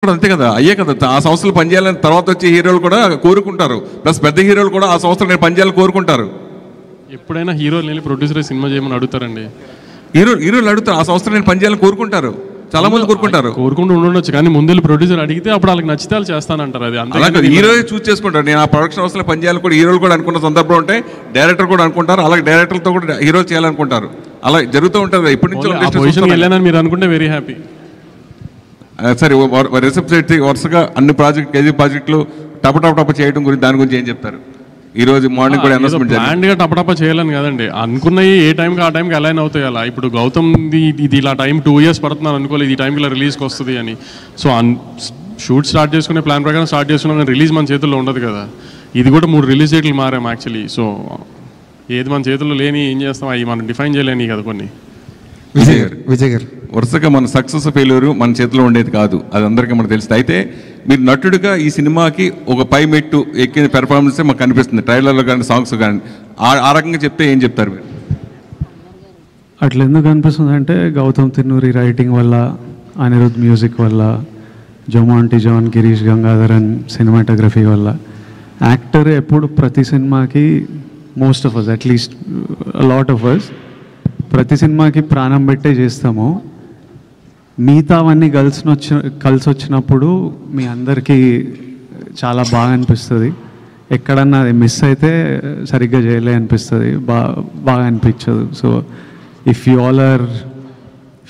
అంతే కదా, అయ్యే కదా ఆ సంస్థలు పనిచేయాలని తర్వాత వచ్చే హీరోలు కూడా కోరుకుంటారు. ప్లస్ పెద్ద హీరోలు కూడా ఆ సంస్థలు నేను పనిచేయాలని కోరుకుంటారు. ఎప్పుడైనా హీరోలు వెళ్ళి ప్రొడ్యూసర్ సినిమా చేయమని అడుగుతారండి. హీరోలు అడుగుతారు, ఆ సంస్థలు నేను పనిచేయాలని కోరుకుంటారు, చాలా మంది కోరుకుంటారు. కోరుకుంటూ ఉండొచ్చు, కానీ ముందు ప్రొడ్యూసర్ అడిగితే అప్పుడు వాళ్ళకి నచ్చితే వాళ్ళు చేస్తానంటారు. అది అలాగే హీరో చూస్ చేసుకుంటారు. నేను ఆ ప్రొడక్షన్ హౌస్లో పనిచేయాలని కూడా హీరోలు కూడా అనుకున్న సందర్భం ఉంటాయి, డైరెక్టర్ కూడా అనుకుంటారు, అలాగే డైరెక్టర్లతో కూడా హీరోలు చేయాలనుకుంటారు. అలా జరుగుతూ ఉంటుంది. ఇప్పటి నుంచి వెళ్ళానని మీరు అనుకుంటే వెరీ హ్యాపీ. సరే, రిసెప్ట్ వరుసగా అన్ని కేజీ ప్రాజెక్టులు టప చేయడం గురించి దాని గురించి ఏం చెప్తారు? ఈ రోజు మార్నింగ్ కూడా అనౌన్స్మెంట్ ప్లాన్గా టపటప చేయాలని కదండి, అనుకున్నవి ఏ టైంకి ఆ టైంకి అలైన్ అవుతాయి. అలా ఇప్పుడు గౌతమ్ ఇది ఇలా టైం 2 years పడుతున్నాను అనుకోలేదు, ఈ టైంకి ఇలా రిలీజ్కి వస్తుంది అని. సో షూట్ స్టార్ట్ చేసుకునే ప్లాన్ ప్రకారం స్టార్ట్ చేసుకున్నాం, కానీ రిలీజ్ మన చేతుల్లో ఉండదు కదా. ఇది కూడా 3 రిలీజ్ డేట్లు మారాం యాక్చువల్లీ. సో ఏది మన చేతుల్లో లేని ఏం చేస్తాం, అవి మనం డిఫైన్ చేయలేని కదా కొన్ని. విజయ్ గారు వరుసగా మన సక్సెస్ ఫెయిల్యూర్ మన చేతిలో ఉండేది కాదు, అది అందరికీ మనకు తెలుస్తుంది. అయితే మీరు నటుడిగా ఈ సినిమాకి ఒక పై మెట్టు ఎక్కిన పెర్ఫార్మెన్సే మాకు కనిపిస్తుంది, ట్రైలర్లో కానీ సాంగ్స్ కానీ. ఆ రకంగా చెప్తే ఏం చెప్తారు మీరు? అట్లా ఎందుకు అనిపిస్తుంది అంటే, గౌతమ్ తిన్నూరి రైటింగ్ వల్ల, అనిరుద్ మ్యూజిక్ వల్ల, జొమాంటి జాన్, గిరీష్ గంగాధరన్ సినిమాటోగ్రఫీ వల్ల. యాక్టర్ ఎప్పుడు ప్రతి సినిమాకి most of us, at least lot of us, ప్రతి సినిమాకి ప్రాణం పెట్టే చేస్తాము. మిగతావన్నీ కలిసి వచ్చినప్పుడు మీ అందరికీ చాలా బాగా అనిపిస్తుంది. ఎక్కడన్నా అది మిస్ అయితే సరిగ్గా చేయలే అనిపిస్తుంది, బాగా అనిపించదు. So if you all are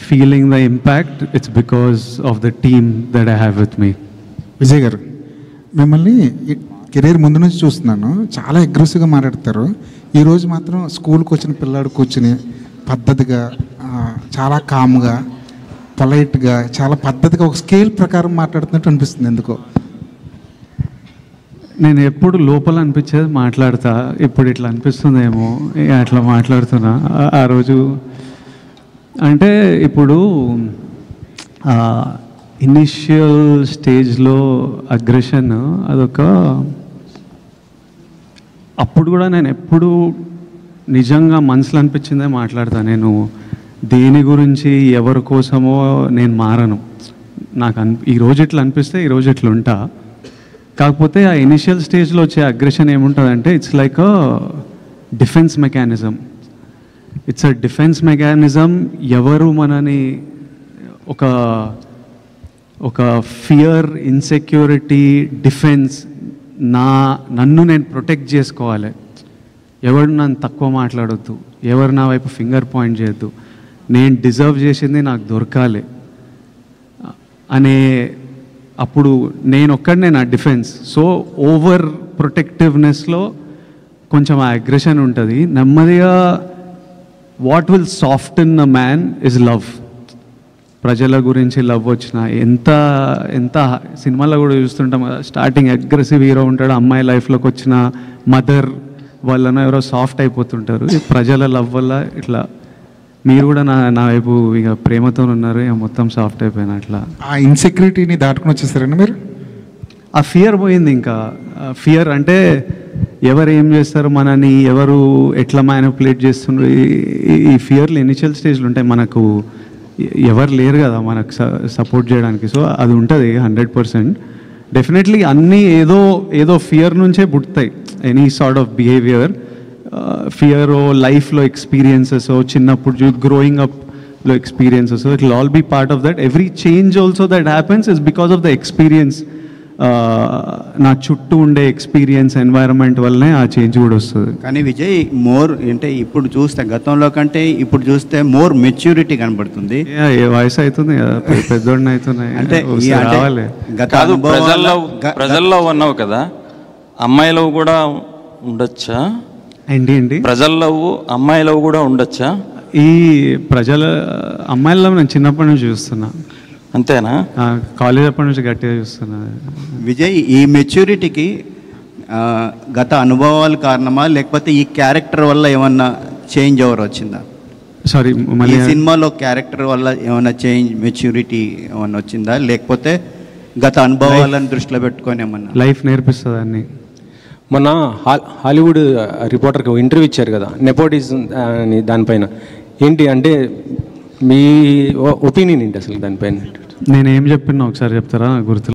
feeling the impact, it's because of the team that I have with me. Vijay గారు, మిమ్మల్ని కెరీర్ ముందు నుంచి చూస్తున్నాను, చాలా అగ్రెసివ్గా మాట్లాడతారు. ఈరోజు మాత్రం స్కూల్కి వచ్చిన పిల్లాడు కూర్చుని పద్ధతిగా, చాలా కామ్గా, పొలైట్గా, చాలా పద్ధతిగా ఒక స్కేల్ ప్రకారం మాట్లాడుతున్నట్టు అనిపిస్తుంది. ఎందుకో నేను ఎప్పుడు లోపల అనిపించేది మాట్లాడతా, ఇప్పుడు ఇట్లా అనిపిస్తుందేమో అట్లా మాట్లాడుతున్నా. ఆ రోజు అంటే ఇప్పుడు ఇనిషియల్ స్టేజ్లో అగ్రెషన్ అదొక, అప్పుడు కూడా నేను ఎప్పుడు నిజంగా మనసులో అనిపించిందే మాట్లాడతా. నేను దేని గురించి ఎవరి కోసమో నేను మారను. నాకు ఈరోజు ఇట్లా అనిపిస్తే ఈరోజు ఇట్లా ఉంటా. కాకపోతే ఆ ఇనిషియల్ స్టేజ్లో వచ్చే అగ్రెషన్ ఏముంటుందంటే, it's like a defence mechanism. It's a defence mechanism. ఎవరు మనని ఒక ఫియర్, ఇన్సెక్యూరిటీ, డిఫెన్స్, నన్ను నేను ప్రొటెక్ట్ చేసుకోవాలి. ఎవరు నన్ను తక్కువ మాట్లాడొద్దు, ఎవరు నా వైపు ఫింగర్ పాయింట్ చేయొద్దు, నేను డిజర్వ్ చేసింది నాకు దొరకాలి అనే, అప్పుడు నేను ఒక్కడనే నా డిఫెన్స్. సో ఓవర్ ప్రొటెక్టివ్నెస్లో కొంచెం ఆ అగ్రెషన్ ఉంటుంది. నెమ్మదిగా what will soften a man is love. ప్రజల గురించి లవ్ వచ్చిన, ఎంత సినిమాలో కూడా చూస్తుంటాం కదా, స్టార్టింగ్ అగ్రెసివ్ హీరో ఉంటాడు, అమ్మాయి లైఫ్లోకి వచ్చిన మదర్ వాళ్ళనో ఎవరో సాఫ్ట్ అయిపోతుంటారు. ప్రజల లవ్ వల్ల ఇట్లా మీరు కూడా నా వైపు ఇక ప్రేమతో ఉన్నారు, ఇక మొత్తం సాఫ్ట్ అయిపోయినా. అట్లా ఆ ఇన్సెక్యూరిటీని దాటుకుని వచ్చేస్తారండి మీరు? ఆ ఫియర్ పోయింది. ఇంకా ఫియర్ అంటే ఎవరు ఏం చేస్తారు, మనని ఎవరు ఎట్లా మ్యానిపులేట్ చేస్తున్నారు, ఈ ఫియర్లు ఇనిషియల్ స్టేజ్లు ఉంటాయి. మనకు ఎవరు లేరు కదా మనకు సపోర్ట్ చేయడానికి. సో అది ఉంటుంది 100%. డెఫినెట్లీ అన్నీ ఏదో ఫియర్ నుంచే పుడతాయి. Any sort of behaviour, fear లైఫ్లో ఎక్స్పీరియన్సెస్, చిన్నప్పుడు గ్రోయింగ్ అప్లో experiences, it will all be part of that. Every change also that happens is because of the experience. నా చుట్టూ ఉండే ఎక్స్పీరియన్స్, ఎన్వైరన్మెంట్ వల్లనే ఆ చేంజ్ కూడా వస్తుంది. కానీ విజయ్, మోర్ అంటే ఇప్పుడు చూస్తే గతంలో కంటే ఇప్పుడు చూస్తే మోర్ మెచ్యూరిటీ కనబడుతుంది. వయసు అవుతుంది కదా, పెద్దోడిని అవుతున్నాయి అంటే కాదు, ప్రజల్లో ఉన్నావు కదా, అమ్మాయిలో కూడా ఉండొచ్చా? ఏంటి ప్రజల్లో అమ్మాయిలో కూడా ఉండొచ్చా? ఈ ప్రజల అమ్మాయిల్లో నేను చిన్నప్పటి నుంచి చూస్తున్నా. అంతేనా? కాలేజ్ అప్పటి నుంచి గట్టిగా చూస్తున్నా. విజయ్, ఈ మెచ్యూరిటీకి గత అనుభవాలు కారణమా, లేకపోతే ఈ క్యారెక్టర్ వల్ల ఏమన్నా చేంజ్ ఓవర్ వచ్చిందా? సారీ, ఈ సినిమాలో క్యారెక్టర్ వల్ల ఏమన్నా చేంజ్, మెచ్యూరిటీ ఏమన్నా వచ్చిందా, లేకపోతే గత అనుభవాలను దృష్టిలో పెట్టుకొని ఏమన్నా? లైఫ్ నేర్పిస్తుంది అన్ని. మొన్న హాలీవుడ్ రిపోర్టర్కి ఇంటర్వ్యూ ఇచ్చారు కదా, నెపోటిజం అని, దానిపైన ఏంటి అంటే మీ ఒపీనియన్ ఏంటి అసలు దానిపైన? నేనేం చెప్పినా ఒకసారి చెప్తారా? గుర్తు